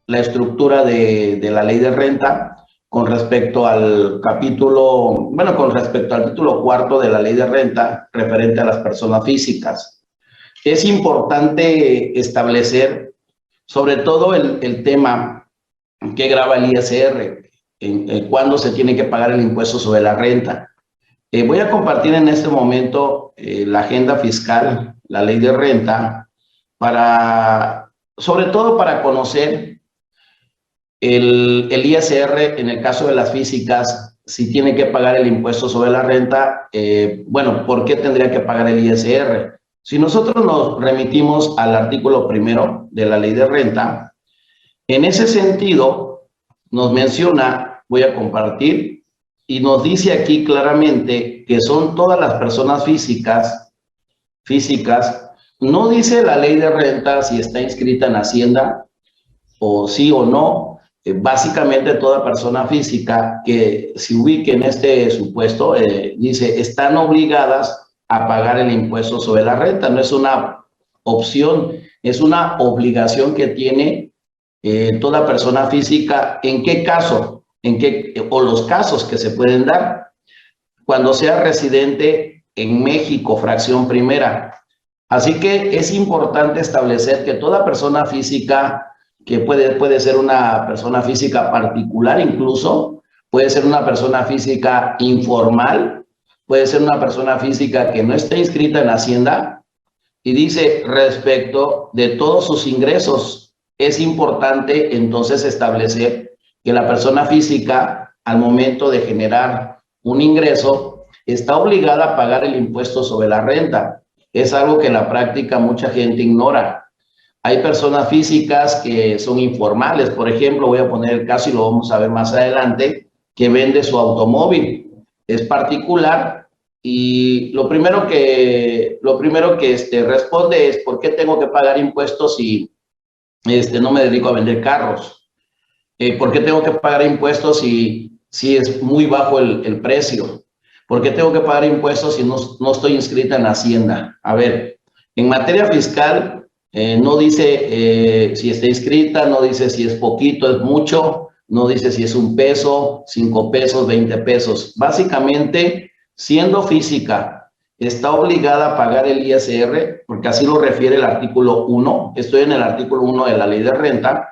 la estructura de la ley de renta con respecto al capítulo, bueno, con respecto al título cuarto de la ley de renta referente a las personas físicas. Es importante establecer sobre todo el tema que grava el ISR, cuándo se tiene que pagar el impuesto sobre la renta. Voy a compartir en este momento la agenda fiscal, la ley de renta, sobre todo para conocer el ISR en el caso de las físicas, si tiene que pagar el impuesto sobre la renta, bueno, ¿por qué tendría que pagar el ISR? Si nosotros nos remitimos al artículo primero de la ley de renta, en ese sentido nos menciona, voy a compartir, y nos dice aquí claramente que son todas las personas físicas, no dice la ley de renta si está inscrita en Hacienda o sí o no. Básicamente toda persona física que se ubique en este supuesto, dice, están obligadas a pagar el impuesto sobre la renta. No es una opción, es una obligación que tiene toda persona física. ¿En qué caso? O los casos que se pueden dar cuando sea residente en México, fracción primera. Así que es importante establecer que toda persona física, que puede ser una persona física particular incluso, puede ser una persona física informal, puede ser una persona física que no está inscrita en Hacienda, y dice respecto de todos sus ingresos, es importante entonces establecer que la persona física al momento de generar un ingreso está obligada a pagar el impuesto sobre la renta. Es algo que en la práctica mucha gente ignora. Hay personas físicas que son informales, por ejemplo, voy a poner el caso y lo vamos a ver más adelante, que vende su automóvil, es particular, y lo primero que responde es: ¿por qué tengo que pagar impuestos si no me dedico a vender carros? ¿Por qué tengo que pagar impuestos si es muy bajo el precio? ¿Por qué tengo que pagar impuestos si no estoy inscrita en Hacienda? A ver, en materia fiscal no dice si está inscrita, no dice si es poquito, es mucho, no dice si es 1 peso, 5 pesos, 20 pesos. Básicamente, siendo física, está obligada a pagar el ISR, porque así lo refiere el artículo 1. Estoy en el artículo 1 de la ley de renta.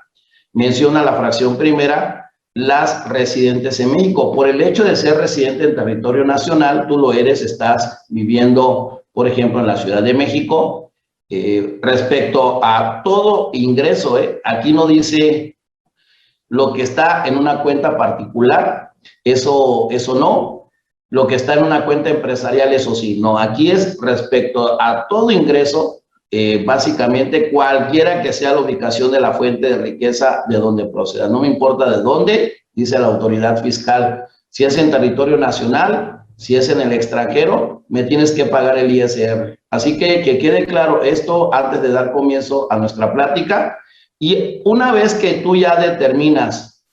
Menciona la fracción primera, las residentes en México. Por el hecho de ser residente en territorio nacional, tú lo eres, estás viviendo, por ejemplo, en la Ciudad de México. Respecto a todo ingreso, aquí no dice lo que está en una cuenta particular, eso no. Lo que está en una cuenta empresarial, eso sí, no. Aquí es respecto a todo ingreso, básicamente cualquiera que sea la ubicación de la fuente de riqueza de donde proceda. No me importa de dónde, dice la autoridad fiscal. Si es en territorio nacional, si es en el extranjero, me tienes que pagar el ISR. Así que quede claro esto antes de dar comienzo a nuestra plática. Y una vez que tú ya determinas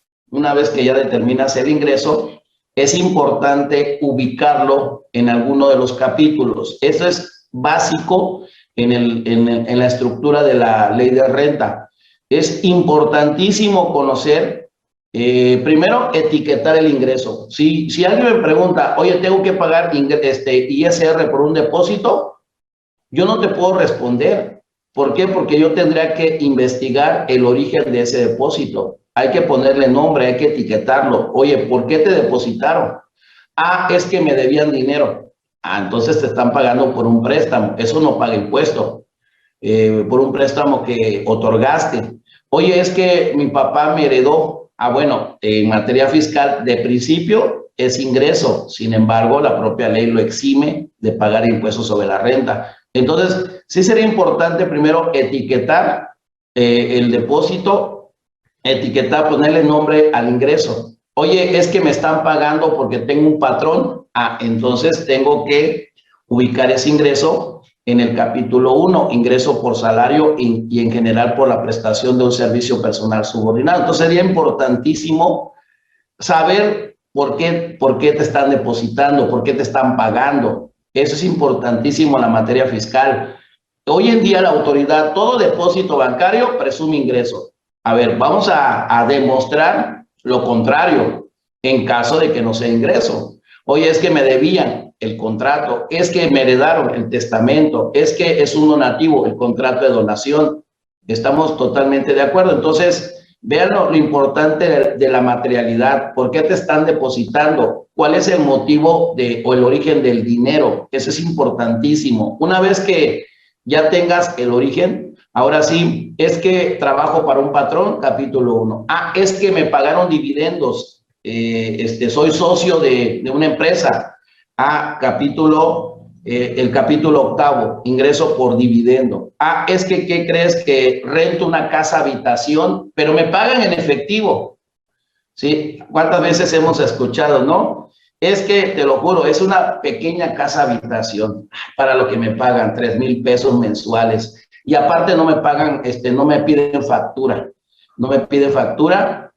el ingreso, es importante ubicarlo en alguno de los capítulos. Eso es básico en la estructura de la ley de renta. Es importantísimo conocer, primero, etiquetar el ingreso. Si alguien me pregunta, oye, ¿tengo que pagar ISR por un depósito? Yo no te puedo responder. ¿Por qué? Porque yo tendría que investigar el origen de ese depósito. Hay que ponerle nombre, hay que etiquetarlo. Oye, ¿por qué te depositaron? Ah, es que me debían dinero. Ah, entonces te están pagando por un préstamo. Eso no paga impuesto. Por un préstamo que otorgaste. Oye, es que mi papá me heredó. Ah, bueno, en materia fiscal, de principio es ingreso. Sin embargo, la propia ley lo exime de pagar impuestos sobre la renta. Entonces, sí sería importante primero etiquetar el depósito, ponerle nombre al ingreso. Oye, es que me están pagando porque tengo un patrón. Ah, entonces tengo que ubicar ese ingreso en el capítulo 1, ingreso por salario y en general por la prestación de un servicio personal subordinado. Entonces sería importantísimo saber por qué te están depositando, por qué te están pagando. Eso es importantísimo en la materia fiscal. Hoy en día la autoridad, todo depósito bancario presume ingreso. A ver, vamos a demostrar lo contrario en caso de que no sea ingreso. Oye, es que me debían el contrato, es que me heredaron el testamento, es que es un donativo, el contrato de donación. Estamos totalmente de acuerdo. Entonces, vean lo importante de la materialidad. ¿Por qué te están depositando? ¿Cuál es el motivo o el origen del dinero? Eso es importantísimo. Una vez que ya tengas el origen, ahora sí, es que trabajo para un patrón, capítulo 1. Ah, es que me pagaron dividendos. Soy socio de una empresa. Ah, el capítulo 8, ingreso por dividendo. Ah, es que, ¿qué crees? Que rento una casa habitación, pero me pagan en efectivo. ¿Sí? ¿Cuántas veces hemos escuchado, no? Es que, te lo juro, es una pequeña casa habitación para lo que me pagan, 3,000 pesos mensuales. Y aparte no me pagan, no me piden factura. No me piden factura,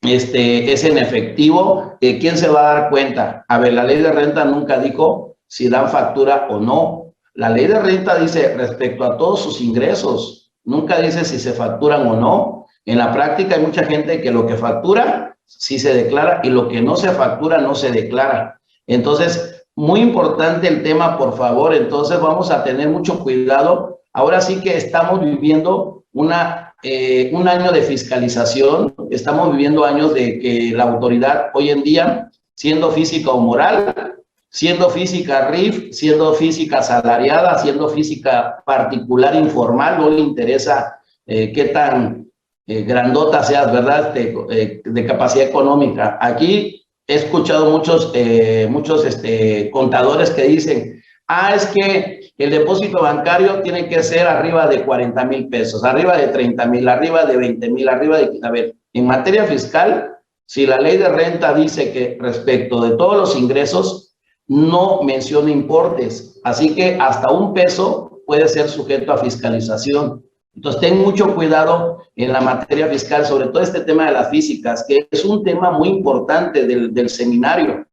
es en efectivo. ¿Quién se va a dar cuenta? A ver, la ley de renta nunca dijo si dan factura o no. La ley de renta dice respecto a todos sus ingresos. Nunca dice si se facturan o no. En la práctica hay mucha gente que lo que factura sí se declara y lo que no se factura no se declara. Entonces, muy importante el tema, por favor. Entonces, vamos a tener mucho cuidado. Ahora sí que estamos viviendo un año de fiscalización, estamos viviendo años de que la autoridad hoy en día, siendo física o moral, siendo física RIF, siendo física asalariada, siendo física particular informal, no le interesa qué tan grandota seas, ¿verdad? De capacidad económica. Aquí he escuchado muchos contadores que dicen, ah, es que el depósito bancario tiene que ser arriba de 40,000 pesos, arriba de 30,000, arriba de 20,000, arriba de... A ver, en materia fiscal, si la ley de renta dice que respecto de todos los ingresos, no menciona importes, así que hasta 1 peso puede ser sujeto a fiscalización. Entonces, ten mucho cuidado en la materia fiscal, sobre todo este tema de las físicas, que es un tema muy importante del seminario.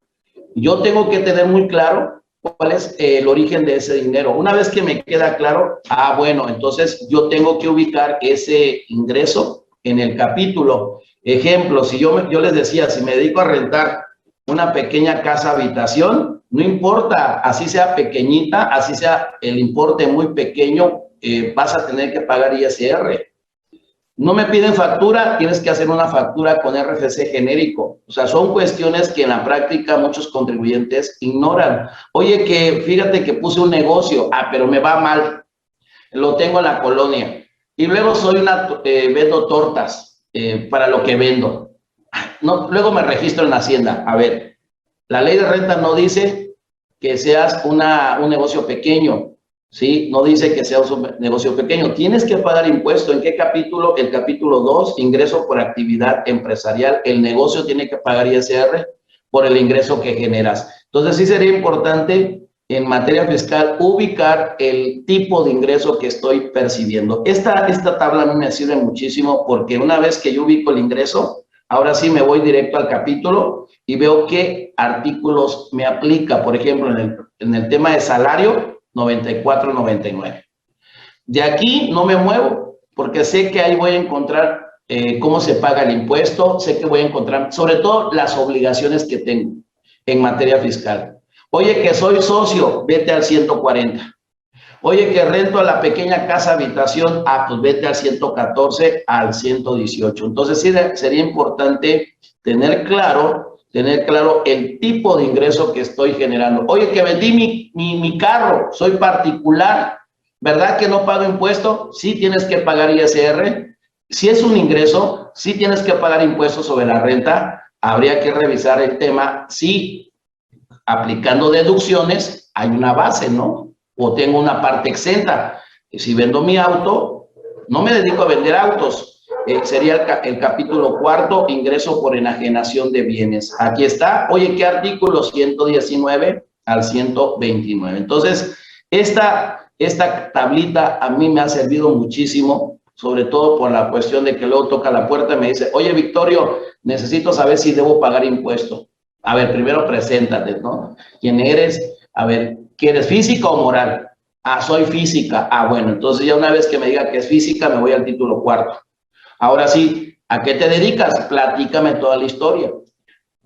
Yo tengo que tener muy claro cuál es el origen de ese dinero. Una vez que me queda claro, bueno, entonces yo tengo que ubicar ese ingreso en el capítulo. Ejemplo, si yo les decía, si me dedico a rentar una pequeña casa habitación, no importa, así sea pequeñita, así sea el importe muy pequeño, vas a tener que pagar ISR. No me piden factura, tienes que hacer una factura con RFC genérico. O sea, son cuestiones que en la práctica muchos contribuyentes ignoran. Oye, que fíjate que puse un negocio, pero me va mal, lo tengo en la colonia. Y luego vendo tortas para lo que vendo. No, luego me registro en Hacienda. A ver, la ley de renta no dice que seas un negocio pequeño. ¿Sí? No dice que sea un negocio pequeño. Tienes que pagar impuesto. ¿En qué capítulo? El capítulo 2, ingreso por actividad empresarial. El negocio tiene que pagar ISR por el ingreso que generas. Entonces, sí sería importante en materia fiscal ubicar el tipo de ingreso que estoy percibiendo. Esta tabla a mí me sirve muchísimo porque una vez que yo ubico el ingreso, ahora sí me voy directo al capítulo y veo qué artículos me aplica. Por ejemplo, en el tema de salario, 94-99. De aquí no me muevo porque sé que ahí voy a encontrar cómo se paga el impuesto, sé que voy a encontrar sobre todo las obligaciones que tengo en materia fiscal. Oye, que soy socio, vete al 140. Oye, que rento a la pequeña casa habitación, pues vete al 114, al 118. Entonces sí sería importante tener claro el tipo de ingreso que estoy generando. Oye, que vendí mi carro, soy particular, ¿verdad que no pago impuesto? Sí tienes que pagar ISR. Si es un ingreso, sí tienes que pagar impuestos sobre la renta. Habría que revisar el tema si aplicando deducciones hay una base, ¿no? O tengo una parte exenta. Si vendo mi auto, no me dedico a vender autos. Sería el capítulo 4, ingreso por enajenación de bienes. Aquí está. Oye, ¿qué artículo? 119 al 129. Entonces, esta tablita a mí me ha servido muchísimo, sobre todo por la cuestión de que luego toca la puerta y me dice, oye, Victorio, necesito saber si debo pagar impuesto. A ver, primero preséntate, ¿no? ¿Quién eres? A ver, ¿que eres física o moral? Soy física. Bueno, entonces ya una vez que me diga que es física, me voy al título 4. Ahora sí, ¿a qué te dedicas? Platícame toda la historia.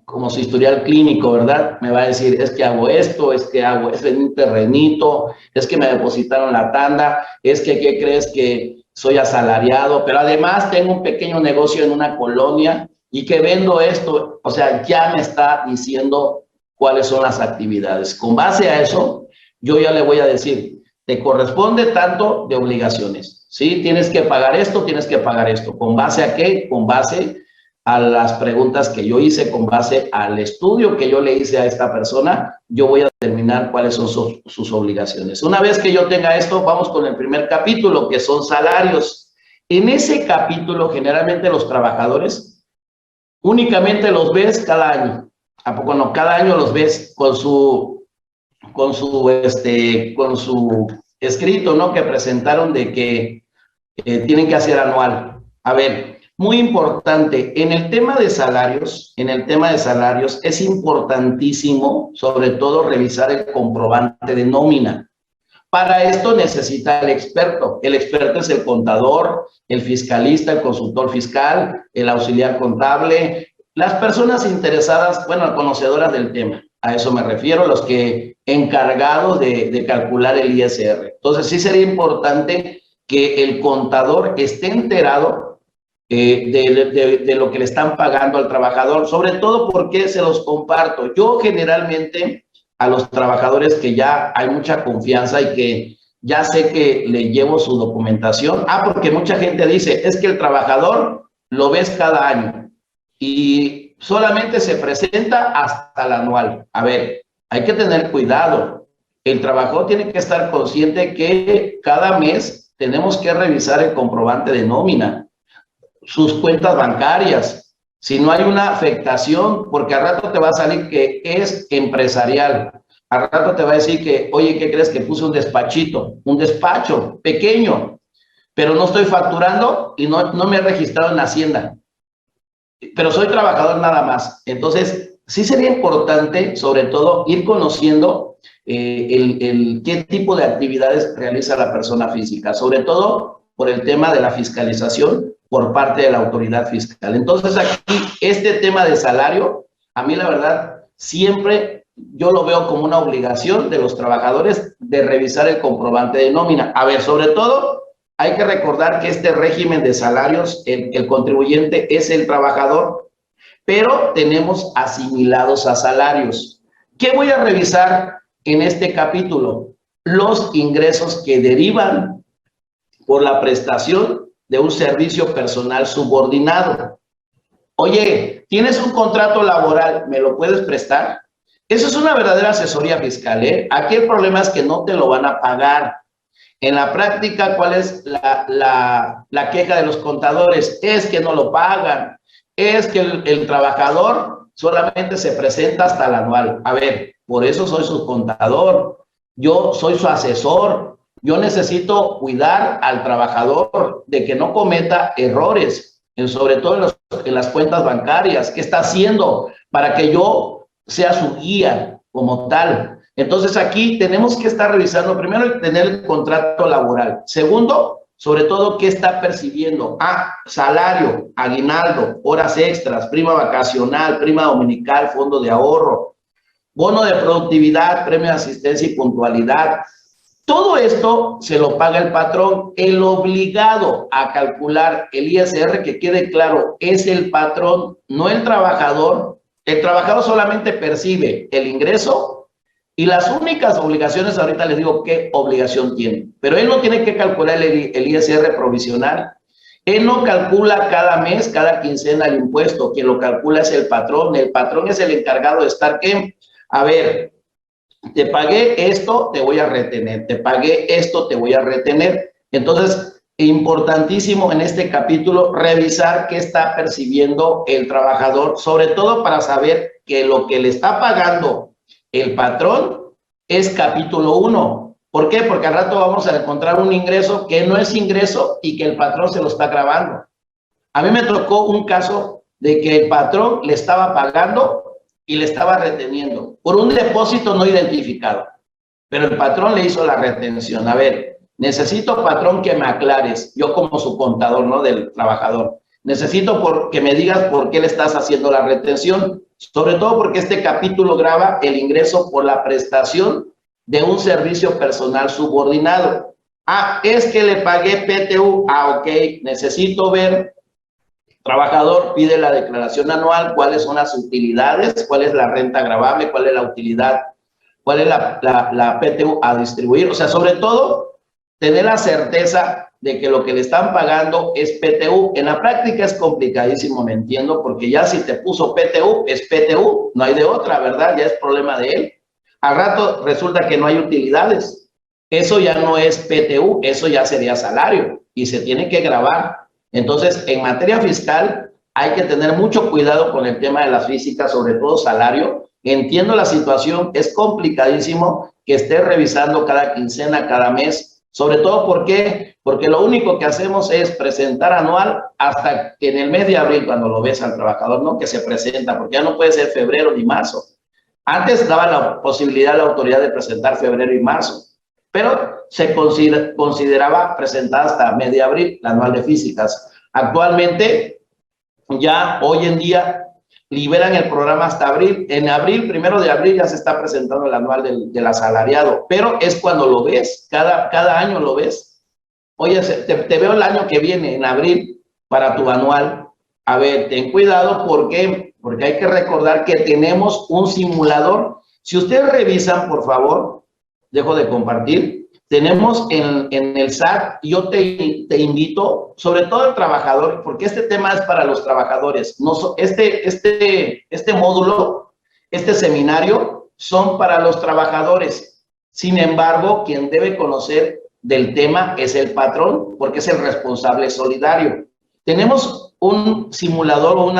Como su historial clínico, ¿verdad? Me va a decir, es que hago esto, es que hago, es en un terrenito, es que me depositaron la tanda, es que, ¿qué crees? Que soy asalariado, pero además tengo un pequeño negocio en una colonia y que vendo esto. O sea, ya me está diciendo cuáles son las actividades. Con base a eso, yo ya le voy a decir, te corresponde tanto de obligaciones, ¿sí? Tienes que pagar esto, tienes que pagar esto. ¿Con base a qué? Con base a las preguntas que yo hice, con base al estudio que yo le hice a esta persona, yo voy a determinar cuáles son sus obligaciones. Una vez que yo tenga esto, vamos con el primer capítulo, que son salarios. En ese capítulo, generalmente los trabajadores únicamente los ves cada año. ¿A poco no? Cada año los ves con su escrito, ¿no? Que presentaron de que tienen que hacer anual. A ver, muy importante, en el tema de salarios, es importantísimo, sobre todo, revisar el comprobante de nómina. Para esto necesita el experto. El experto es el contador, el fiscalista, el consultor fiscal, el auxiliar contable, las personas interesadas, bueno, conocedoras del tema. A eso me refiero, los que encargados de calcular el ISR. Entonces, sí sería importante que el contador esté enterado de lo que le están pagando al trabajador, sobre todo porque se los comparto. Yo generalmente a los trabajadores que ya hay mucha confianza y que ya sé que le llevo su documentación. Porque mucha gente dice, es que el trabajador lo ves cada año y solamente se presenta hasta el anual. A ver, hay que tener cuidado. El trabajador tiene que estar consciente que cada mes tenemos que revisar el comprobante de nómina, sus cuentas bancarias, si no hay una afectación, porque al rato te va a salir que es empresarial, al rato te va a decir que, oye, ¿qué crees? Que puse un despachito, un despacho pequeño, pero no estoy facturando y no me he registrado en Hacienda, pero soy trabajador nada más. Entonces, sí sería importante, sobre todo, ir conociendo qué tipo de actividades realiza la persona física, sobre todo por el tema de la fiscalización por parte de la autoridad fiscal. Entonces, aquí, este tema de salario, a mí la verdad, siempre yo lo veo como una obligación de los trabajadores de revisar el comprobante de nómina. A ver, sobre todo, hay que recordar que este régimen de salarios, el contribuyente es el trabajador, pero tenemos asimilados a salarios. ¿Qué voy a revisar en este capítulo? Los ingresos que derivan por la prestación de un servicio personal subordinado. Oye, ¿tienes un contrato laboral? ¿Me lo puedes prestar? Eso es una verdadera asesoría fiscal, ¿eh? Aquí el problema es que no te lo van a pagar. En la práctica, ¿cuál es la queja de los contadores? Es que no lo pagan, es que el trabajador solamente se presenta hasta el anual. A ver, por eso soy su contador, yo soy su asesor, yo necesito cuidar al trabajador de que no cometa errores, sobre todo en las cuentas bancarias. ¿Qué está haciendo para que yo sea su guía como tal? Entonces, aquí tenemos que estar revisando, primero, tener el contrato laboral. Segundo, sobre todo, ¿qué está percibiendo? Salario, aguinaldo, horas extras, prima vacacional, prima dominical, fondo de ahorro, bono de productividad, premio de asistencia y puntualidad. Todo esto se lo paga el patrón. El obligado a calcular el ISR, que quede claro, es el patrón, no el trabajador. El trabajador solamente percibe el ingreso y las únicas obligaciones, ahorita les digo qué obligación tiene, pero él no tiene que calcular el ISR provisional. Él no calcula cada mes, cada quincena el impuesto. Quien lo calcula es el patrón. El patrón es el encargado de estar, ¿qué? A ver, te pagué esto, te voy a retener. Te pagué esto, te voy a retener. Entonces, importantísimo en este capítulo revisar qué está percibiendo el trabajador, sobre todo para saber que lo que le está pagando el patrón es capítulo 1. ¿Por qué? Porque al rato vamos a encontrar un ingreso que no es ingreso y que el patrón se lo está grabando. A mí me tocó un caso de que el patrón le estaba pagando y le estaba reteniendo por un depósito no identificado, pero el patrón le hizo la retención. A ver, necesito, patrón, que me aclares, yo como su contador, ¿no?, del trabajador. necesito que me digas por qué le estás haciendo la retención, sobre todo porque este capítulo grava el ingreso por la prestación de un servicio personal subordinado. Ah, es que le pagué PTU. Ah, ok, necesito ver. Trabajador pide la declaración anual, cuáles son las utilidades, cuál es la renta gravable, cuál es la utilidad, cuál es la PTU a distribuir. O sea, sobre todo, tener la certeza de que lo que le están pagando es PTU. En la práctica es complicadísimo, me entiendo, porque ya si te puso PTU, es PTU, no hay de otra, ¿verdad? Ya es problema de él. Al rato resulta que no hay utilidades. Eso ya no es PTU, eso ya sería salario y se tiene que gravar. Entonces, en materia fiscal, hay que tener mucho cuidado con el tema de las físicas, sobre todo salario. Entiendo la situación, es complicadísimo que esté revisando cada quincena, cada mes, sobre todo porque lo único que hacemos es presentar anual hasta que en el mes de abril, cuando lo ves al trabajador, ¿no? Que se presenta, porque ya no puede ser febrero ni marzo. Antes daba la posibilidad a la autoridad de presentar febrero y marzo, pero se consideraba presentada hasta medio de abril, la anual de físicas. Actualmente, ya hoy en día, liberan el programa hasta abril. En abril, 1 de abril, ya se está presentando el anual del asalariado, pero es cuando lo ves, cada año lo ves. Oye, te veo el año que viene, en abril, para tu anual. A ver, ten cuidado, ¿por qué? Porque hay que recordar que tenemos un simulador. Si ustedes revisan, por favor, dejo de compartir. Tenemos en el SAT, yo te invito, sobre todo el trabajador, porque este tema es para los trabajadores. No, este módulo, este seminario, son para los trabajadores. Sin embargo, quien debe conocer del tema es el patrón, porque es el responsable solidario. Tenemos un simulador, un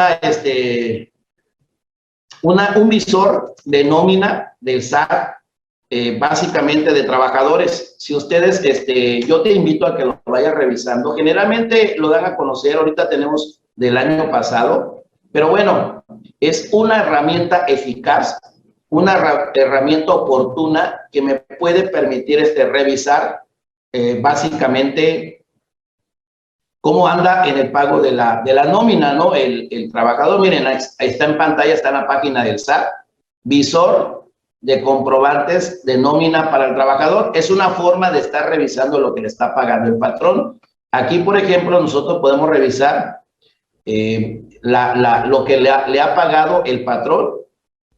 visor de nómina del SAT, básicamente de trabajadores. Si ustedes, yo te invito a que lo vayas revisando. Generalmente lo dan a conocer, ahorita tenemos del año pasado, pero bueno, es una herramienta eficaz, una herramienta oportuna que me puede permitir revisar básicamente cómo anda en el pago de la nómina, ¿no? El trabajador, miren, ahí está en pantalla, está en la página del SAT, visor de comprobantes de nómina para el trabajador. Es una forma de estar revisando lo que le está pagando el patrón. Aquí, por ejemplo, nosotros podemos revisar lo que le ha pagado el patrón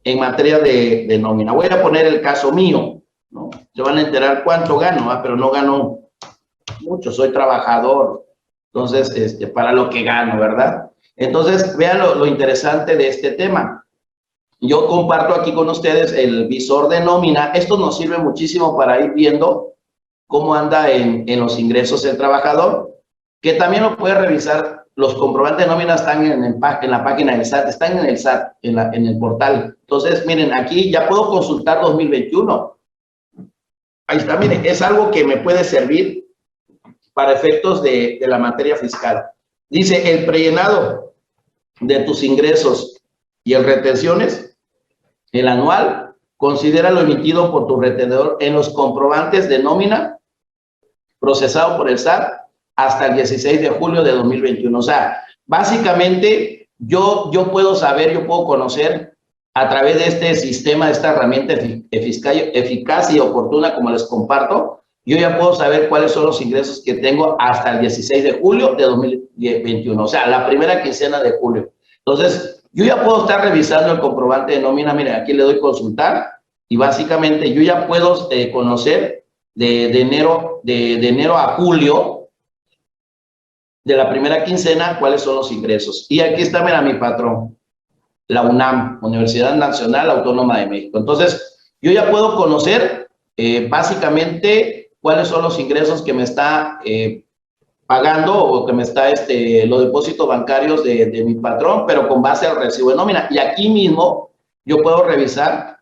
en materia de nómina. Voy a poner el caso mío, ¿no? Se van a enterar cuánto gano, pero no gano mucho, soy trabajador. Entonces, para lo que gano, ¿verdad? Entonces, vean lo interesante de este tema. Yo comparto aquí con ustedes el visor de nómina. Esto nos sirve muchísimo para ir viendo cómo anda en los ingresos el trabajador, que también lo puede revisar. Los comprobantes de nómina están en la página del SAT, están en el SAT, en el portal. Entonces, miren, aquí ya puedo consultar 2021. Ahí está, miren, es algo que me puede servir para efectos de la materia fiscal. Dice, el prellenado de tus ingresos y el retenciones, el anual, considera lo emitido por tu retenedor en los comprobantes de nómina procesado por el SAT hasta el 16 de julio de 2021. O sea, básicamente yo puedo saber, yo puedo conocer a través de este sistema, de esta herramienta eficaz y oportuna, como les comparto, yo ya puedo saber cuáles son los ingresos que tengo hasta el 16 de julio de 2021, o sea, la primera quincena de julio. Entonces, yo ya puedo estar revisando el comprobante de nómina. Miren, aquí le doy consultar y básicamente yo ya puedo conocer de enero a julio de la primera quincena cuáles son los ingresos. Y aquí está, mira, mi patrón, la UNAM, Universidad Nacional Autónoma de México. Entonces, yo ya puedo conocer básicamente cuáles son los ingresos que me está pagando o que me está los depósitos bancarios de mi patrón, pero con base al recibo de nómina. Y aquí mismo yo puedo revisar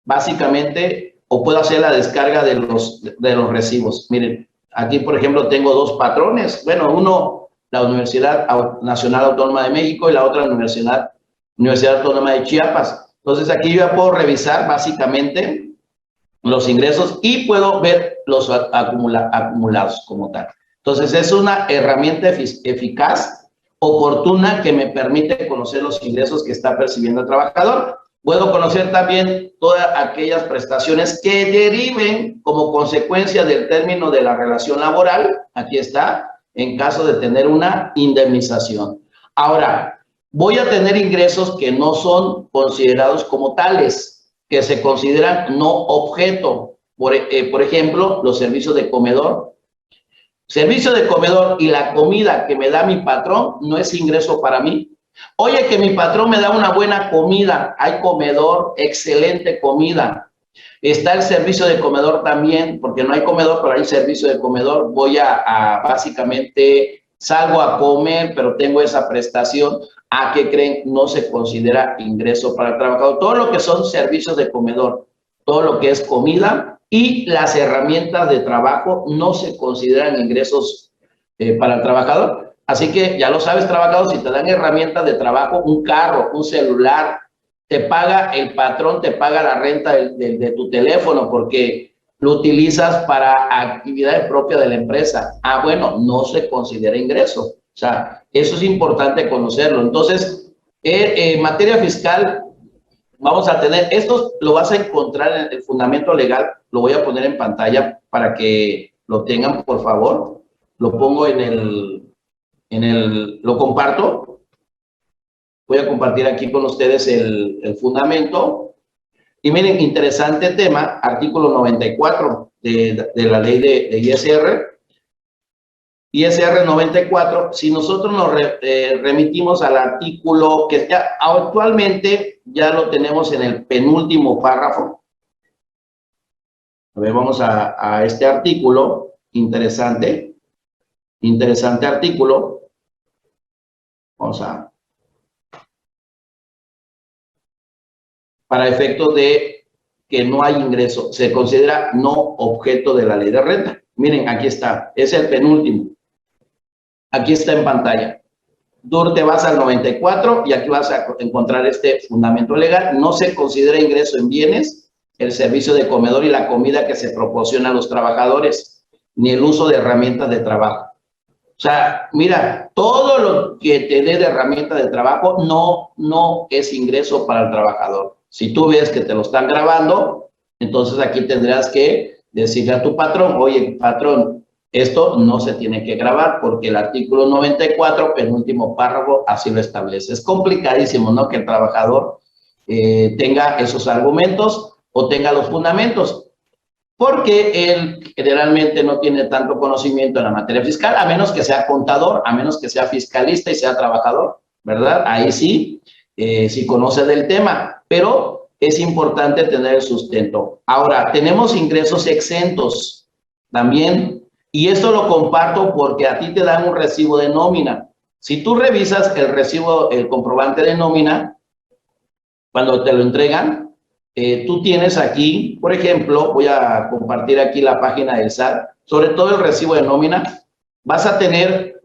básicamente o puedo hacer la descarga de los recibos. Miren, aquí por ejemplo tengo dos patrones. Bueno, uno, la Universidad Nacional Autónoma de México y la otra Universidad Autónoma de Chiapas. Entonces aquí yo ya puedo revisar básicamente los ingresos y puedo ver los acumulados como tal. Entonces, es una herramienta eficaz, oportuna que me permite conocer los ingresos que está percibiendo el trabajador. Puedo conocer también todas aquellas prestaciones que deriven como consecuencia del término de la relación laboral, aquí está, en caso de tener una indemnización. Ahora, voy a tener ingresos que no son considerados como tales, que se consideran no objeto. Por ejemplo, los servicios de comedor. Servicio de comedor y la comida que me da mi patrón no es ingreso para mí. Oye, que mi patrón me da una buena comida, hay comedor, excelente comida. Está el servicio de comedor también, porque no hay comedor, pero hay servicio de comedor. Voy a básicamente, salgo a comer, pero tengo esa prestación. ¿A qué creen? No se considera ingreso para el trabajador. Todo lo que son servicios de comedor, todo lo que es comida y las herramientas de trabajo no se consideran ingresos para el trabajador. Así que ya lo sabes, trabajador, si te dan herramientas de trabajo, un carro, un celular, te paga el patrón, te paga la renta de tu teléfono porque lo utilizas para actividades propias de la empresa. Ah, bueno, no se considera ingreso. O sea, eso es importante conocerlo. Entonces, en materia fiscal, vamos a tener, esto lo vas a encontrar en el fundamento legal, lo voy a poner en pantalla para que lo tengan, por favor. Lo pongo lo comparto. Voy a compartir aquí con ustedes el fundamento. Y miren, interesante tema, artículo 94 de la ley de ISR. ISR 94, si nosotros nos remitimos al artículo que ya actualmente ya lo tenemos en el penúltimo párrafo. A ver, vamos a este artículo, interesante artículo. Vamos a... Para efectos de que no hay ingreso, se considera no objeto de la ley de renta. Miren, aquí está, es el penúltimo. Aquí está en pantalla. Tú te vas al 94 y aquí vas a encontrar este fundamento legal. No se considera ingreso en bienes el servicio de comedor y la comida que se proporciona a los trabajadores, ni el uso de herramientas de trabajo. O sea, mira, todo lo que te dé de herramientas de trabajo no es ingreso para el trabajador. Si tú ves que te lo están grabando, entonces aquí tendrás que decirle a tu patrón, oye, patrón, esto no se tiene que grabar porque el artículo 94, penúltimo párrafo, así lo establece. Es complicadísimo, ¿no? Que el trabajador tenga esos argumentos o tenga los fundamentos, porque él generalmente no tiene tanto conocimiento en la materia fiscal, a menos que sea contador, a menos que sea fiscalista y sea trabajador, ¿verdad? Ahí sí, sí conoce del tema, pero es importante tener el sustento. Ahora, tenemos ingresos exentos también. Y esto lo comparto porque a ti te dan un recibo de nómina. Si tú revisas el recibo, el comprobante de nómina, cuando te lo entregan, tú tienes aquí, por ejemplo, voy a compartir aquí la página del SAT, sobre todo el recibo de nómina, vas a tener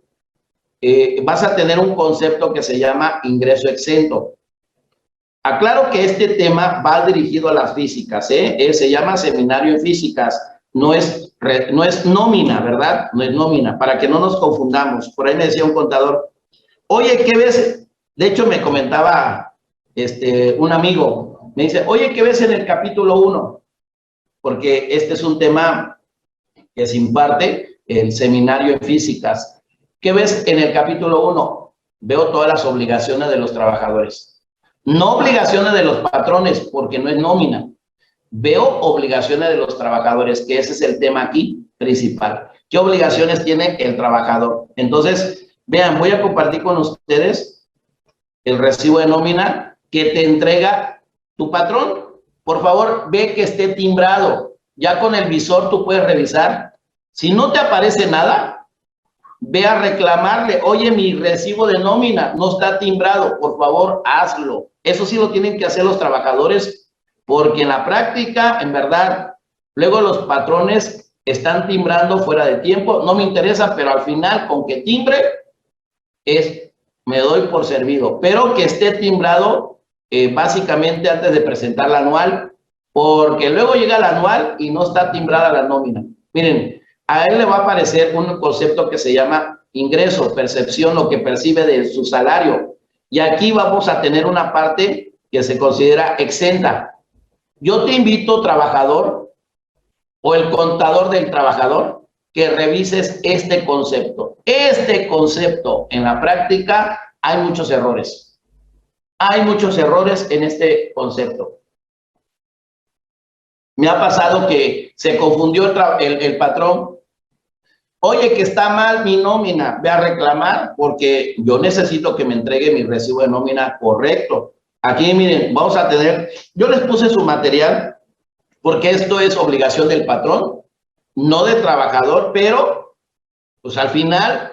un concepto que se llama ingreso exento. Aclaro que este tema va dirigido a las físicas, se llama seminario en físicas. No es nómina, ¿verdad? No es nómina, para que no nos confundamos. Por ahí me decía un contador, oye, ¿qué ves? De hecho, me comentaba un amigo, me dice, oye, ¿qué ves en el capítulo 1? Porque este es un tema que se imparte, el seminario en físicas. ¿Qué ves en el capítulo 1? Veo todas las obligaciones de los trabajadores. No obligaciones de los patrones, porque no es nómina. Veo obligaciones de los trabajadores, que ese es el tema aquí principal. ¿Qué obligaciones tiene el trabajador? Entonces, vean, voy a compartir con ustedes el recibo de nómina que te entrega tu patrón. Por favor, ve que esté timbrado. Ya con el visor tú puedes revisar. Si no te aparece nada, ve a reclamarle, oye, mi recibo de nómina no está timbrado, por favor, hazlo. Eso sí lo tienen que hacer los trabajadores, porque en la práctica, en verdad, luego los patrones están timbrando fuera de tiempo, no me interesa, pero al final, con que timbre, me doy por servido. Pero que esté timbrado, básicamente antes de presentar la anual, porque luego llega la anual y no está timbrada la nómina. Miren, a él le va a aparecer un concepto que se llama ingreso, percepción, lo que percibe de su salario. Y aquí vamos a tener una parte que se considera exenta. Yo te invito, trabajador, o el contador del trabajador, que revises este concepto. Este concepto, en la práctica, hay muchos errores. Hay muchos errores en este concepto. Me ha pasado que se confundió el patrón. Oye, que está mal mi nómina, ve a reclamar porque yo necesito que me entregue mi recibo de nómina correcto. Aquí, miren, vamos a tener, yo les puse su material porque esto es obligación del patrón, no del trabajador, pero pues al final,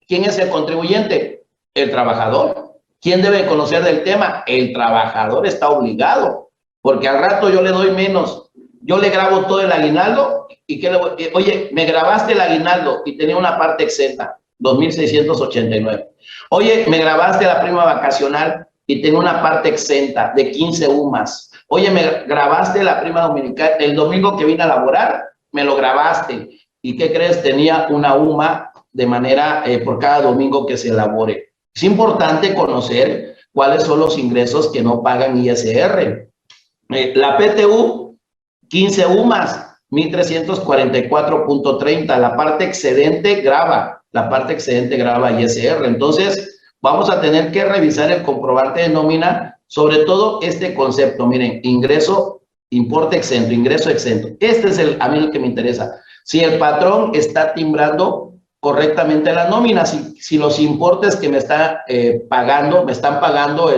¿quién es el contribuyente? El trabajador. ¿Quién debe conocer del tema? El trabajador está obligado, porque al rato yo le doy menos, yo le grabo todo el aguinaldo y que oye, me grabaste el aguinaldo y tenía una parte exenta, 2,689. Oye, me grabaste la prima vacacional y tenía una parte exenta de 15 UMAS. Oye, me grabaste la prima dominical, el domingo que vine a laborar, me lo grabaste. ¿Y qué crees? Tenía una UMA de manera por cada domingo que se elabore. Es importante conocer cuáles son los ingresos que no pagan ISR. La PTU, 15 UMAS, 1,344.30. La parte excedente grava ISR. Entonces, vamos a tener que revisar el comprobante de nómina, sobre todo este concepto. Miren, ingreso, importe exento, ingreso exento. Este es a mí el que me interesa. Si el patrón está timbrando correctamente la nómina, si los importes que me está pagando, me está pagando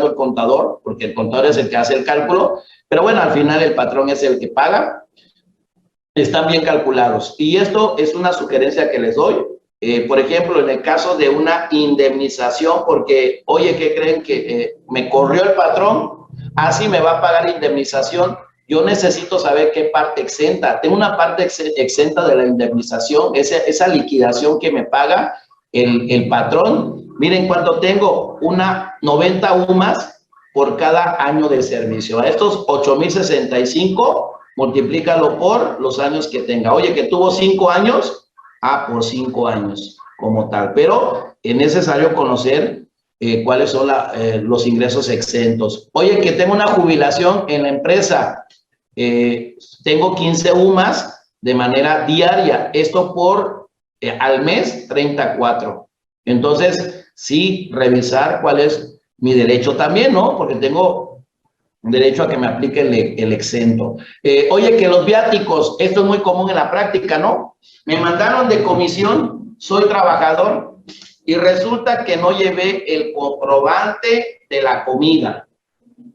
el contador, porque el contador es el que hace el cálculo, pero bueno, al final el patrón es el que paga, están bien calculados. Y esto es una sugerencia que les doy. Por ejemplo, en el caso de una indemnización, porque, oye, ¿qué creen? Que me corrió el patrón, así me va a pagar indemnización. Yo necesito saber qué parte exenta. Tengo una parte exenta de la indemnización, esa liquidación que me paga el patrón. Miren cuánto tengo, una 90 UMAS por cada año de servicio. A estos 8,065, multiplícalo por los años que tenga. Oye, que tuvo 5 años, por 5 años como tal. Pero es necesario conocer cuáles son los ingresos exentos. Oye, que tengo una jubilación en la empresa. Tengo 15 UMAS de manera diaria. Esto por al mes 34. Entonces, sí, revisar cuál es mi derecho también, ¿no? Porque tengo derecho a que me aplique el exento. Oye, que los viáticos, esto es muy común en la práctica, ¿no? Me mandaron de comisión, soy trabajador, y resulta que no llevé el comprobante de la comida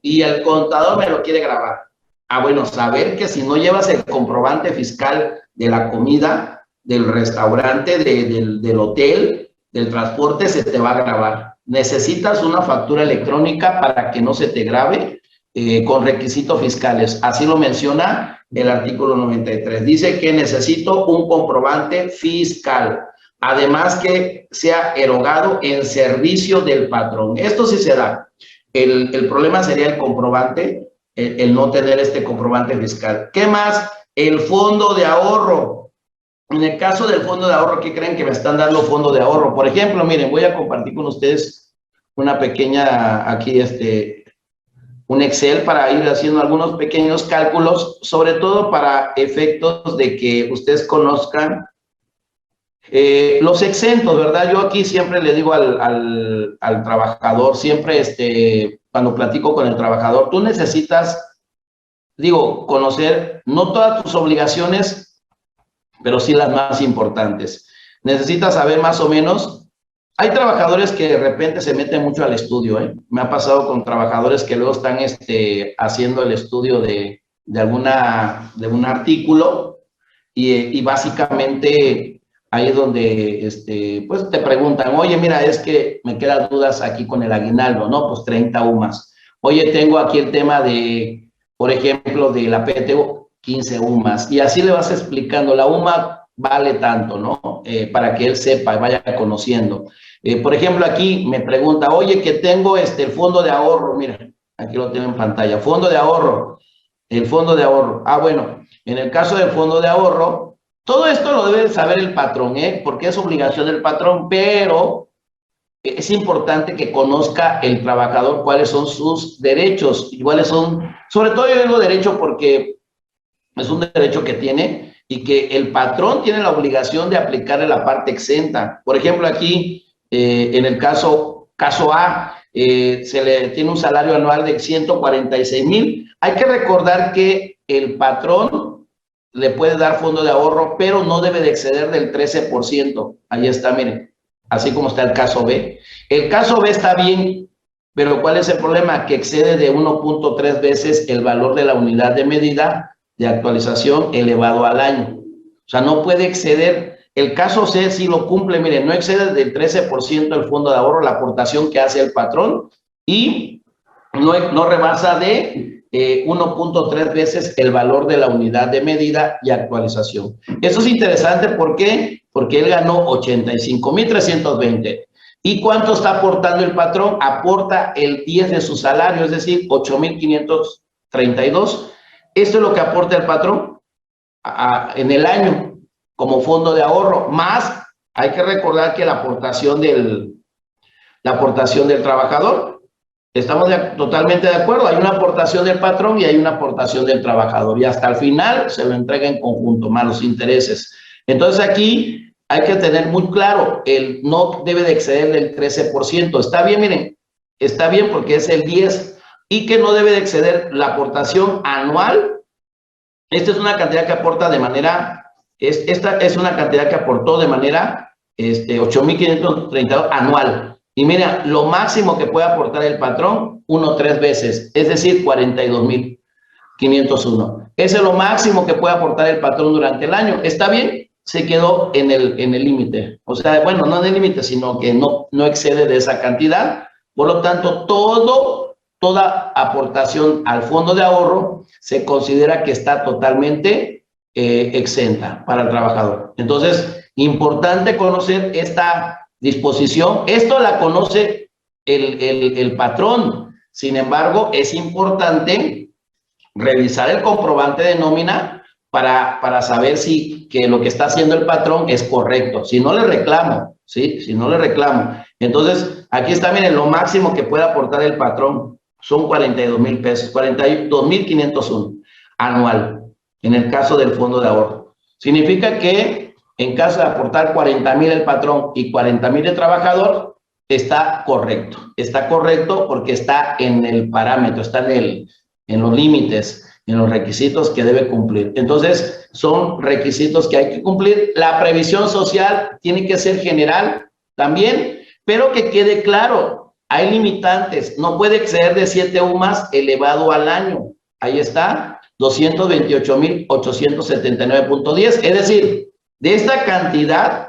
y el contador me lo quiere grabar. Bueno, saber que si no llevas el comprobante fiscal de la comida, del restaurante, del hotel, del transporte, se te va a grabar. Necesitas una factura electrónica para que no se te grabe con requisitos fiscales. Así lo menciona el artículo 93. Dice que necesito un comprobante fiscal. Además que sea erogado en servicio del patrón. Esto sí se da. El problema sería el comprobante, el no tener este comprobante fiscal. ¿Qué más? El fondo de ahorro. En el caso del fondo de ahorro, ¿qué creen que me están dando fondo de ahorro? Por ejemplo, miren, voy a compartir con ustedes una pequeña, aquí un Excel para ir haciendo algunos pequeños cálculos, sobre todo para efectos de que ustedes conozcan los exentos, ¿verdad? Yo aquí siempre le digo al trabajador, siempre cuando platico con el trabajador, tú necesitas, conocer no todas tus obligaciones, pero sí las más importantes. Necesitas saber más o menos. Hay trabajadores que de repente se meten mucho al estudio, ¿eh? Me ha pasado con trabajadores que luego están haciendo el estudio de un artículo y básicamente ahí es donde pues te preguntan, oye, mira, es que me quedan dudas aquí con el aguinaldo, ¿no? Pues 30 UMAS. Oye, tengo aquí el tema de, por ejemplo, de la PTU, 15 UMAS. Y así le vas explicando, la UMA vale tanto, ¿no? Para que él sepa y vaya conociendo. Por ejemplo, aquí me pregunta, oye, que tengo el fondo de ahorro, mira, aquí lo tengo en pantalla, fondo de ahorro, el fondo de ahorro. Bueno, en el caso del fondo de ahorro, Todo esto lo debe saber el patrón, porque es obligación del patrón, pero es importante que conozca el trabajador cuáles son sus derechos y cuáles son, sobre todo yo digo derecho porque es un derecho que tiene y que el patrón tiene la obligación de aplicarle la parte exenta. Por ejemplo, aquí, en el caso A, se le tiene un salario anual de 146,000. Hay que recordar que el patrón le puede dar fondo de ahorro, pero no debe de exceder del 13%. Ahí está, miren, así como está el caso B. El caso B está bien, pero ¿cuál es el problema? Que excede de 1.3 veces el valor de la unidad de medida de actualización elevado al año. O sea, no puede exceder. El caso C sí lo cumple, miren, no excede del 13% el fondo de ahorro, la aportación que hace el patrón, y no rebasa de 1.3 veces el valor de la unidad de medida y actualización. Eso es interesante, ¿por qué? Porque él ganó 85,320. ¿Y cuánto está aportando el patrón? Aporta el 10 de su salario, es decir, 8,532. Esto es lo que aporta el patrón en el año como fondo de ahorro, más hay que recordar que la aportación del trabajador, estamos totalmente de acuerdo, hay una aportación del patrón y hay una aportación del trabajador, y hasta el final se lo entrega en conjunto, más los intereses. Entonces aquí hay que tener muy claro, el no debe de exceder del 13%, está bien, miren, está bien porque es el 10%, y que no debe de exceder la aportación anual. Esta es una cantidad que aporta de manera, esta es una cantidad que aportó de manera 8,532 anual. Y mira, lo máximo que puede aportar el patrón, 3 veces, es decir, 42,501. Ese es lo máximo que puede aportar el patrón durante el año. ¿Está bien? Se quedó en el límite. O sea, bueno, no en el límite, sino que no excede de esa cantidad. Por lo tanto, toda aportación al fondo de ahorro se considera que está totalmente exenta para el trabajador. Entonces, importante conocer esta disposición. Esto la conoce el patrón. Sin embargo, es importante revisar el comprobante de nómina para saber si que lo que está haciendo el patrón es correcto. Si no, le reclamo, ¿sí? Si no, le reclamo. Entonces, aquí está, miren, lo máximo que puede aportar el patrón son 42,000 pesos, 42,501 anual, en el caso del fondo de ahorro. Significa que en caso de aportar 40,000 el patrón y 40,000 el trabajador, está correcto porque está en el parámetro, está en los límites, en los requisitos que debe cumplir. Entonces, son requisitos que hay que cumplir. La previsión social tiene que ser general también, pero que quede claro, hay limitantes, no puede exceder de 7 UMAS elevado al año. Ahí está, 228,879.10. Es decir, de esta cantidad